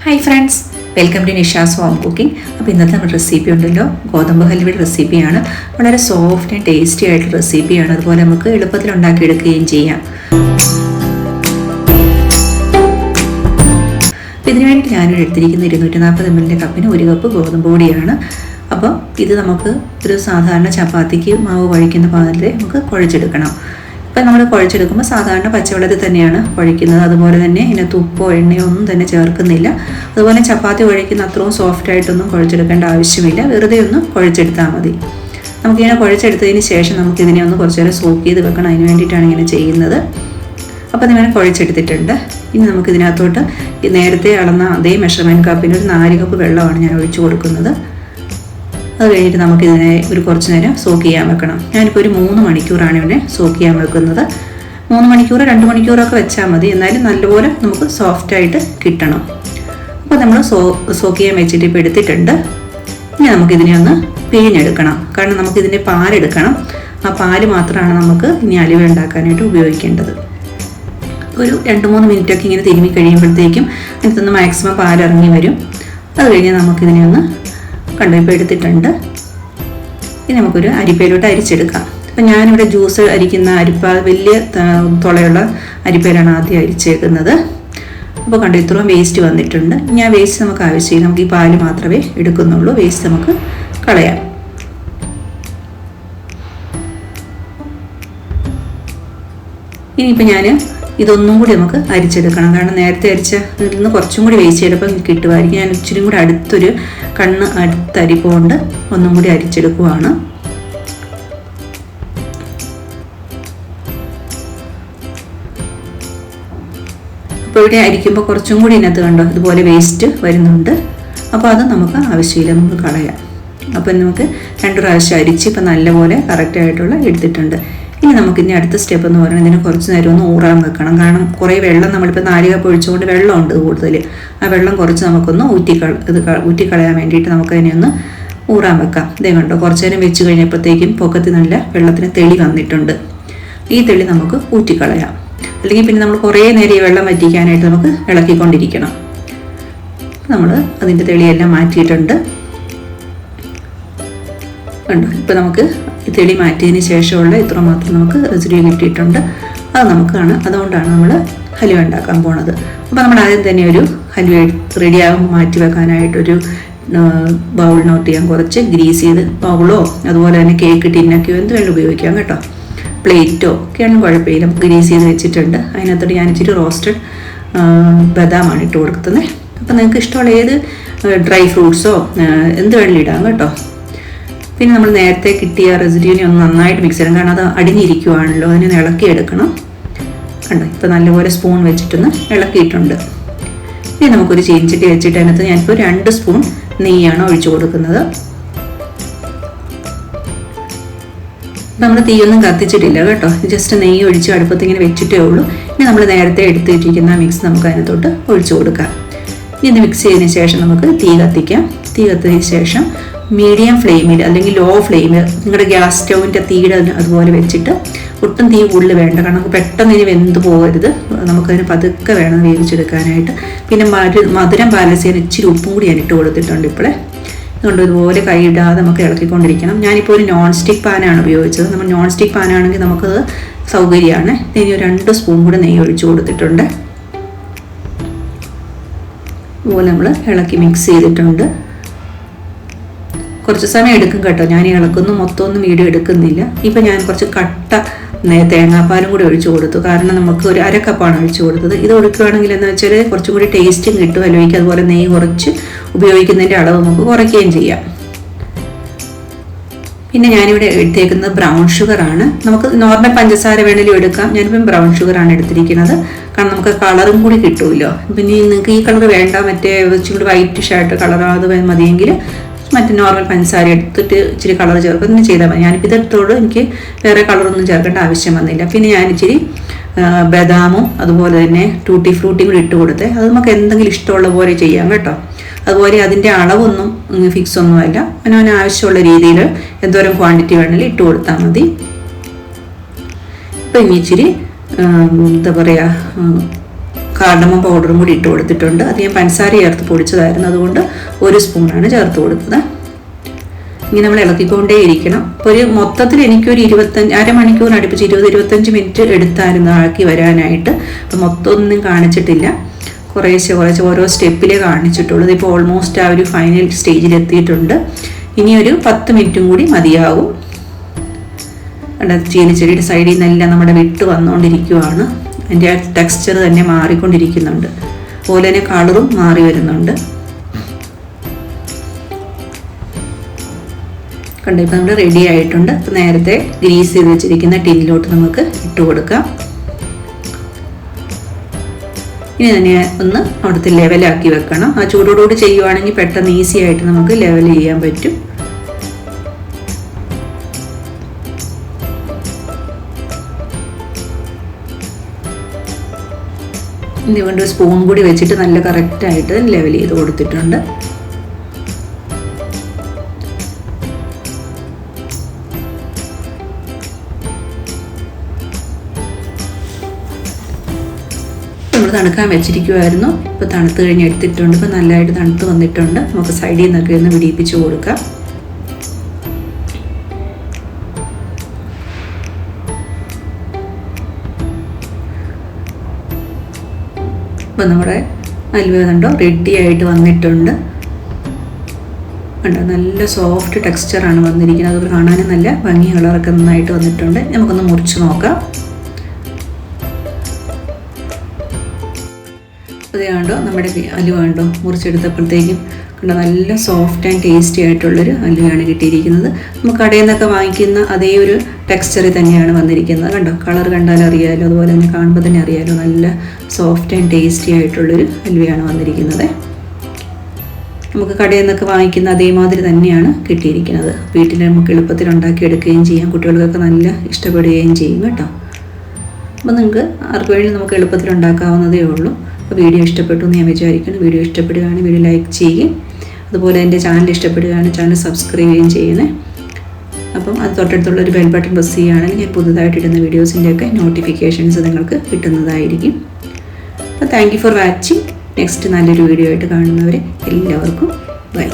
Hi friends, welcome to Nisha's home cooking. അപ്പോൾ ഇന്നത്തെ നമ്മുടെ റെസിപ്പി ഉണ്ടല്ലോ, ഗോതമ്പ് ഹൽവയുടെ റെസിപ്പിയാണ്. വളരെ സോഫ്റ്റ് ആൻഡ് ടേസ്റ്റി ആയിട്ടുള്ള റെസിപ്പിയാണ്. അതുപോലെ നമുക്ക് എളുപ്പത്തിൽ ഉണ്ടാക്കിയെടുക്കുകയും ചെയ്യാം. ഇതിനു വേണ്ടി ഞാനിവിടെ എടുത്തിരിക്കുന്ന 240 ml കപ്പിന് 1 കപ്പ് ഗോതമ്പ് പൊടിയാണ്. അപ്പോൾ ഇത് നമുക്ക് ഒരു സാധാരണ ചപ്പാത്തിക്ക് മാവ് കുഴയ്ക്കുന്ന പാത്രത്തിൽ നമുക്ക് കുഴച്ചെടുക്കണം. ഇപ്പം നമ്മൾ കുഴച്ചെടുക്കുമ്പോൾ സാധാരണ പച്ചവെള്ളത്തിൽ തന്നെയാണ് കുഴയ്ക്കുന്നത്. അതുപോലെ തന്നെ ഇതിനകത്ത് ഉപ്പോ എണ്ണയോ ഒന്നും തന്നെ ചേർക്കുന്നില്ല. അതുപോലെ ചപ്പാത്തി കുഴയ്ക്കുന്ന അത്രയും സോഫ്റ്റായിട്ടൊന്നും കുഴച്ചെടുക്കേണ്ട ആവശ്യമില്ല. വെറുതെ ഒന്ന് കുഴച്ചെടുത്താൽ മതി. നമുക്കിങ്ങനെ കുഴച്ചെടുത്തതിന് ശേഷം നമുക്കിതിനെ ഒന്ന് കുറച്ച് നേരം സോക്ക് ചെയ്ത് വെക്കണം. അതിന് വേണ്ടിയിട്ടാണ് ഇങ്ങനെ ചെയ്യുന്നത്. അപ്പോൾ അതിങ്ങനെ കുഴച്ചെടുത്തിട്ടുണ്ട്. ഇനി നമുക്കിതിനകത്തോട്ട് നേരത്തെ അളന്ന അതേ മെഷർമെൻറ്റ് കപ്പിന് ഒരു 4 കപ്പ് വെള്ളമാണ് ഞാൻ ഒഴിച്ചു കൊടുക്കുന്നത്. അത് കഴിഞ്ഞിട്ട് നമുക്കിതിനെ ഒരു കുറച്ച് നേരം സോക്ക് ചെയ്യാൻ വെക്കണം. ഞാനിപ്പോൾ ഒരു 3 മണിക്കൂറാണ് ഇവിടെ സോക്ക് ചെയ്യാൻ വെക്കുന്നത്. 3 മണിക്കൂർ 2 മണിക്കൂറൊക്കെ വെച്ചാൽ മതി. എന്നാലും നല്ലപോലെ നമുക്ക് സോഫ്റ്റായിട്ട് കിട്ടണം. അപ്പോൾ നമ്മൾ സോക്ക് ചെയ്യാൻ വെച്ചിട്ട് ഇപ്പോൾ എടുത്തിട്ടുണ്ട്. ഇനി നമുക്കിതിനെ ഒന്ന് പിഴിഞ്ഞെടുക്കണം. കാരണം നമുക്കിതിൻ്റെ പാലെടുക്കണം. ആ പാല് മാത്രമാണ് നമുക്ക് ഇനി അലുവ ഉണ്ടാക്കാനായിട്ട് ഉപയോഗിക്കേണ്ടത്. ഒരു 2-3 മിനിറ്റൊക്കെ ഇങ്ങനെ തിരുമ്മി കഴിയുമ്പോഴത്തേക്കും ഇതിനകത്തുനിന്ന് മാക്സിമം പാലിറങ്ങി വരും. അത് കഴിഞ്ഞ് നമുക്കിതിനെ ഒന്ന് ഇപ്പോൾ എടുത്തിട്ടുണ്ട്. ഇനി നമുക്കൊരു അരിപ്പയിലോട്ട് അരിച്ചെടുക്കാം. അപ്പം ഞാനിവിടെ ജ്യൂസ് അരിക്കുന്ന അരിപ്പ വലിയ തുളയുള്ള അരിപ്പയിലാണ് ആദ്യം അരിച്ചേക്കുന്നത്. അപ്പോൾ ഇത്രയും വേസ്റ്റ് വന്നിട്ടുണ്ട്. ഇനി ആ വേസ്റ്റ് നമുക്ക് ആവശ്യമില്ല. നമുക്ക് ഈ പാല് മാത്രമേ എടുക്കുന്നുള്ളൂ. വേസ്റ്റ് നമുക്ക് കളയാം. ഇനിയിപ്പോൾ ഞാൻ ഇതൊന്നും കൂടി നമുക്ക് അരിച്ചെടുക്കണം. കാരണം നേരത്തെ അരിച്ച ഇതിൽ നിന്ന് കുറച്ചും കൂടി വേസ്റ്റ് ചെയ്തപ്പോൾ കിട്ടുമായിരിക്കും. ഞാൻ ഇച്ചിരി കൂടി അടുത്തൊരു അടുത്തരിപ്പ കൊണ്ട് ഒന്നും കൂടി അരിച്ചെടുക്കുവാണ്. അപ്പോൾ ഇവിടെ അരിക്കുമ്പോൾ കുറച്ചും കൂടി ഇതിനകത്ത് കണ്ടോ ഇതുപോലെ വേസ്റ്റ് വരുന്നുണ്ട്. അപ്പോൾ അത് നമുക്ക് ആവശ്യമില്ല, നമുക്ക് കളയാം. അപ്പം നമുക്ക് 2 പ്രാവശ്യം അരിച്ച് ഇപ്പം നല്ലപോലെ കറക്റ്റായിട്ടുള്ള എടുത്തിട്ടുണ്ട്. ഇനി നമുക്കിനി അടുത്ത സ്റ്റെപ്പ് എന്ന് പറയുന്നത് ഇതിന് കുറച്ച് നേരം ഒന്ന് ഊറാൻ വെക്കണം. കാരണം കുറേ വെള്ളം നമ്മളിപ്പോൾ 4 കപ്പ് ഒഴിച്ചുകൊണ്ട് വെള്ളമുണ്ട് കൂടുതൽ. ആ വെള്ളം കുറച്ച് നമുക്കൊന്ന് ഊറ്റിക്കളയാൻ വേണ്ടിയിട്ട് നമുക്കതിനെ ഒന്ന് ഊറാൻ വെക്കാം. ഇതേ കണ്ടോ, കുറച്ച് നേരം വെച്ച് കഴിഞ്ഞപ്പോഴത്തേക്കും പൊക്കത്തിൽ നല്ല വെള്ളത്തിന് തെളി വന്നിട്ടുണ്ട്. ഈ തെളി നമുക്ക് ഊറ്റിക്കളയാം. അല്ലെങ്കിൽ പിന്നെ നമ്മൾ കുറേ നേരം ഈ വെള്ളം വറ്റിക്കാനായിട്ട് നമുക്ക് ഇളക്കിക്കൊണ്ടിരിക്കണം. നമ്മൾ അതിൻ്റെ തെളിയെല്ലാം മാറ്റിയിട്ടുണ്ട്. കണ്ടോ, ഇപ്പോൾ നമുക്ക് ഈ തെളി മാറ്റിയതിന് ശേഷമുള്ള ഇത്ര മാത്രം നമുക്ക് റെസിഡ്യൂ കിട്ടിയിട്ടുണ്ട്. അത് നമുക്കാണ്. അതുകൊണ്ടാണ് നമ്മൾ ഹലുവ ഉണ്ടാക്കാൻ പോണത്. അപ്പോൾ നമ്മൾ ആദ്യം തന്നെ ഒരു ഹലുവ റെഡിയാകുമ്പോൾ മാറ്റി വെക്കാനായിട്ടൊരു ബൗളിനോട്ട് ചെയ്യാൻ കുറച്ച് ഗ്രീസ് ചെയ്ത് ബൗളോ അതുപോലെ തന്നെ കേക്ക് ടിന്നൊക്കെയോ എന്ത് വേണം ഉപയോഗിക്കാം കേട്ടോ. പ്ലേറ്റോ ഒക്കെയാണ് കുഴപ്പമില്ല. നമുക്ക് ഗ്രീസ് ചെയ്ത് വെച്ചിട്ടുണ്ട്. അതിനകത്തോട്ട് ഞാൻ ഇച്ചിരി റോസ്റ്റഡ് ബദാമാണ് ഇട്ട് കൊടുക്കുന്നത്. അപ്പോൾ നിങ്ങൾക്ക് ഇഷ്ടമുള്ള ഏത് ഡ്രൈ ഫ്രൂട്ട്സോ എന്ത് വേണമെങ്കിലും ഇടാം കേട്ടോ. പിന്നെ നമ്മൾ നേരത്തെ കിട്ടിയ റെസിഡ്യൂവിനെ ഒന്ന് നന്നായിട്ട് മിക്സ് ചെയ്യണം. കാരണം അത് അടിഞ്ഞിരിക്കുവാണല്ലോ, അതിനെ ഇളക്കിയെടുക്കണം. കണ്ടോ, ഇപ്പോൾ നല്ലപോലെ സ്പൂൺ വെച്ചിട്ടൊന്ന് ഇളക്കിയിട്ടുണ്ട്. ഇനി നമുക്കൊരു ചീനച്ചട്ടി വെച്ചിട്ട് അതിനകത്ത് ഞാനിപ്പോൾ 2 സ്പൂൺ നെയ്യാണ് ഒഴിച്ചു കൊടുക്കുന്നത്. നമ്മൾ തീയൊന്നും കത്തിച്ചിട്ടില്ല കേട്ടോ. ജസ്റ്റ് നെയ്യ് ഒഴിച്ച് അടുപ്പത്ത് ഇങ്ങനെ വെച്ചിട്ടേ ഉള്ളൂ. ഇനി നമ്മൾ നേരത്തെ എടുത്തിട്ടിരിക്കുന്ന മിക്സ് നമുക്ക് അതിനകത്തോട്ട് ഒഴിച്ചു കൊടുക്കാം. ഇനി ഇത് മിക്സ് ചെയ്തതിന് ശേഷം നമുക്ക് തീ കത്തിക്കാം. തീ കത്തിയതിന് ശേഷം മീഡിയം ഫ്ലെയിമിൽ അല്ലെങ്കിൽ ലോ ഫ്ലെയിമിൽ നിങ്ങളുടെ ഗ്യാസ് സ്റ്റൗവിൻ്റെ തീയുടെ അതുപോലെ വെച്ചിട്ട് ഒട്ടും തീ കൂടുതൽ വേണ്ട. കാരണം നമുക്ക് പെട്ടെന്ന് ഇനി വെന്ത് പോകരുത്. നമുക്കതിന് പതുക്കെ വേണം വേവിച്ചെടുക്കാനായിട്ട്. പിന്നെ മധുരം ബാലൻസ് ചെയ്യാൻ ഇച്ചിരി ഉപ്പും കൂടി ഞാൻ ഇട്ട് കൊടുത്തിട്ടുണ്ട് ഇപ്പോഴേ. അതുകൊണ്ട് ഇതുപോലെ കൈയിടാതെ നമുക്ക് ഇളക്കിക്കൊണ്ടിരിക്കണം. ഞാനിപ്പോൾ ഒരു നോൺ സ്റ്റിക്ക് പാനാണ് ഉപയോഗിച്ചത്. നമ്മൾ നോൺ സ്റ്റിക്ക് പാനാണെങ്കിൽ നമുക്കത് സൗകര്യമാണ്. ഇനി ഒരു 2 സ്പൂൺ കൂടെ നെയ്യ് ഒഴിച്ചു കൊടുത്തിട്ടുണ്ട്. അതുപോലെ നമ്മൾ ഇളക്കി മിക്സ് ചെയ്തിട്ടുണ്ട്. കുറച്ച് സമയം എടുക്കും കേട്ടോ. ഞാൻ ഇളക്കുന്നു മൊത്തമൊന്നും വീഡിയോ എടുക്കുന്നില്ല. ഇപ്പം ഞാൻ കുറച്ച് കട്ട തേങ്ങാപ്പാലും കൂടി ഒഴിച്ചു കൊടുത്തു. കാരണം നമുക്ക് ഒരു 1/2 കപ്പാണ് ഒഴിച്ചു കൊടുത്തത്. ഇത് ഒഴിക്കുകയാണെങ്കിൽ എന്ന് വെച്ചാൽ കുറച്ചും കൂടി ടേസ്റ്റും കിട്ടും അല്ലേക്ക്. അതുപോലെ നെയ്യ് കുറച്ച് ഉപയോഗിക്കുന്നതിൻ്റെ അളവ് നമുക്ക് കുറയ്ക്കുകയും ചെയ്യാം. പിന്നെ ഞാനിവിടെ എടുത്തേക്കുന്നത് ബ്രൗൺ ഷുഗറാണ്. നമുക്ക് നോർമൽ പഞ്ചസാര വേണമെങ്കിലും എടുക്കാം. ഞാനിപ്പം ബ്രൗൺ ഷുഗറാണ് എടുത്തിരിക്കുന്നത്. കാരണം നമുക്ക് കളറും കൂടി കിട്ടുമല്ലോ. പിന്നെ നിങ്ങൾക്ക് ഈ കളർ വേണ്ട, മറ്റേ ഇച്ചിരി വൈറ്റ് ഷർട്ട് കളർ അത് മതിയെങ്കിൽ മറ്റേ നോർമൽ പഞ്ചസാര എടുത്തിട്ട് ഇച്ചിരി കളർ ചേർക്കും. ഇങ്ങനെ ചെയ്താൽ മതി. ഞാനിപ്പോൾ ഇതെടുത്തോട് എനിക്ക് വേറെ കളറൊന്നും ചേർക്കേണ്ട ആവശ്യം വന്നില്ല. പിന്നെ ഞാൻ ഇച്ചിരി ബദാമും അതുപോലെ തന്നെ ടൂട്ടി ഫ്രൂട്ടിയും കൂടി ഇട്ട് കൊടുത്തേ. അത് നമുക്ക് എന്തെങ്കിലും ഇഷ്ടമുള്ള പോലെ ചെയ്യാം കേട്ടോ. അതുപോലെ അതിൻ്റെ അളവൊന്നും ഫിക്സ് ഒന്നുമല്ല. അവനവന് ആവശ്യമുള്ള രീതിയിൽ എന്തോരം ക്വാണ്ടിറ്റി വേണമെങ്കിലും ഇട്ട് കൊടുത്താൽ മതി. ഇപ്പം ഇനി ഇച്ചിരി എന്താ പറയുക കാർഡമം പൗഡറും കൂടി ഇട്ട് കൊടുത്തിട്ടുണ്ട്. അത് ഞാൻ പഞ്ചസാര ചേർത്ത് പൊടിച്ചതായിരുന്നു, അതുകൊണ്ട് 1 സ്പൂണാണ് ചേർത്ത് കൊടുത്തത്. ഇങ്ങനെ നമ്മൾ ഇളക്കിക്കൊണ്ടേ ഇരിക്കണം. അപ്പോൾ ഒരു മൊത്തത്തിൽ എനിക്കൊരു 25 അരമണിക്കൂർ അടുപ്പിച്ച് 20-25 മിനിറ്റ് എടുത്തായിരുന്നു ആക്കി വരാനായിട്ട്. അപ്പം മൊത്തം ഒന്നും കാണിച്ചിട്ടില്ല, കുറേശ്ശെ ഓരോ സ്റ്റെപ്പിലേ കാണിച്ചിട്ടുള്ളൂ. ഇപ്പോൾ ഓൾമോസ്റ്റ് ആ ഒരു ഫൈനൽ സ്റ്റേജിൽ എത്തിയിട്ടുണ്ട്. ഇനിയൊരു 10 മിനിറ്റും കൂടി മതിയാവും. ചീനിച്ചെടിയുടെ സൈഡിൽ നിന്നെല്ലാം നമ്മുടെ വിട്ട് വന്നുകൊണ്ടിരിക്കുകയാണ്. അതിൻ്റെ ആ ടെക്സ്ചർ തന്നെ മാറിക്കൊണ്ടിരിക്കുന്നുണ്ട്, അതുപോലെ തന്നെ കളറും മാറി വരുന്നുണ്ട്. കണ്ടോ, ഇപ്പം നമ്മൾ റെഡി ആയിട്ടുണ്ട്. ഇപ്പം നേരത്തെ ഗ്രീസ് ചെയ്ത് വെച്ചിരിക്കുന്ന ടിന്നിലോട്ട് നമുക്ക് ഇട്ട് കൊടുക്കാം. ഇനി തന്നെ ഒന്ന് അവിടുത്തെ ലെവലാക്കി വെക്കണം. ആ ചൂടോടുകൂടി ചെയ്യുവാണെങ്കിൽ പെട്ടെന്ന് ഈസി ആയിട്ട് നമുക്ക് ലെവൽ ചെയ്യാൻ പറ്റും. ഇതുകൊണ്ട് സ്പൂൺ കൂടി വെച്ചിട്ട് നല്ല കറക്റ്റായിട്ട് ലെവൽ ചെയ്ത് കൊടുത്തിട്ടുണ്ട്. നമ്മൾ തണുക്കാൻ വെച്ചിരിക്കുമായിരുന്നു. ഇപ്പോൾ തണുത്ത് കഴിഞ്ഞ് എടുത്തിട്ടുണ്ട്. ഇപ്പോൾ നല്ലതായിട്ട് തണുത്ത് വന്നിട്ടുണ്ട്. നമുക്ക് സൈഡിൽ നിന്നൊക്കെ ഒന്ന് പിടിപ്പിച്ച് കൊടുക്കാം. അപ്പോൾ നമ്മുടെ ഹൽവ കണ്ടോ റെഡി ആയിട്ട് വന്നിട്ടുണ്ട്. കണ്ടോ, നല്ല സോഫ്റ്റ് ടെക്സ്ചറാണ് വന്നിരിക്കുന്നത്. അത് കാണാനും നല്ല ഭംഗി, കളറൊക്കെ നന്നായിട്ട് വന്നിട്ടുണ്ട്. നമുക്കൊന്ന് മുറിച്ച് നോക്കാം. അത് കണ്ടോ, നമ്മുടെ ഹലുവ കണ്ടോ മുറിച്ചെടുത്തപ്പോഴത്തേക്കും കണ്ടോ നല്ല സോഫ്റ്റ് ആൻഡ് ടേസ്റ്റി ആയിട്ടുള്ളൊരു ഹലുവയാണ് കിട്ടിയിരിക്കുന്നത്. നമുക്ക് കടയിൽ നിന്നൊക്കെ വാങ്ങിക്കുന്ന അതേ ഒരു ടെക്സ്ചറിൽ തന്നെയാണ് വന്നിരിക്കുന്നത്. കണ്ടോ, കളർ കണ്ടാൽ അറിയാമല്ലോ, അതുപോലെ തന്നെ കാണുമ്പോൾ തന്നെ അറിയാമല്ലോ, നല്ല സോഫ്റ്റ് ആൻഡ് ടേസ്റ്റി ആയിട്ടുള്ളൊരു ഹലുവയാണ് വന്നിരിക്കുന്നത്. നമുക്ക് കടയിൽ നിന്നൊക്കെ വാങ്ങിക്കുന്ന അതേമാതിരി തന്നെയാണ് കിട്ടിയിരിക്കുന്നത്. വീട്ടിൽ നമുക്ക് എളുപ്പത്തിൽ ഉണ്ടാക്കിയെടുക്കുകയും ചെയ്യാം. കുട്ടികൾക്കൊക്കെ നല്ല ഇഷ്ടപ്പെടുകയും ചെയ്യും കേട്ടോ. അപ്പോൾ നിങ്ങൾക്ക് ആർക്ക് വേണ്ടി നമുക്ക് എളുപ്പത്തിൽ ഉണ്ടാക്കാവുന്നതേ ഉള്ളൂ. അപ്പോൾ വീഡിയോ ഇഷ്ടപ്പെട്ടു എന്ന് ഞാൻ വിചാരിക്കുന്നു. വീഡിയോ ഇഷ്ടപ്പെടുകയാണെങ്കിൽ വീഡിയോ ലൈക്ക് ചെയ്യുകയും അതുപോലെ എൻ്റെ ചാനൽ ഇഷ്ടപ്പെടുകയാണെങ്കിൽ ചാനൽ സബ്സ്ക്രൈബ് ചെയ്യുകയും ചെയ്യണേ. അപ്പം അത് തൊട്ടടുത്തുള്ള ഒരു ബെൽ ബട്ടൺ പ്രസ് ചെയ്യുകയാണെങ്കിൽ ഞാൻ പുതുതായിട്ട് ഇടുന്ന വീഡിയോസിൻ്റെയൊക്കെ നോട്ടിഫിക്കേഷൻസ് നിങ്ങൾക്ക് കിട്ടുന്നതായിരിക്കും. അപ്പോൾ thank you for watching. Next നല്ലൊരു വീഡിയോ ആയിട്ട് കാണുന്നവരെ എല്ലാവർക്കും ബൈ.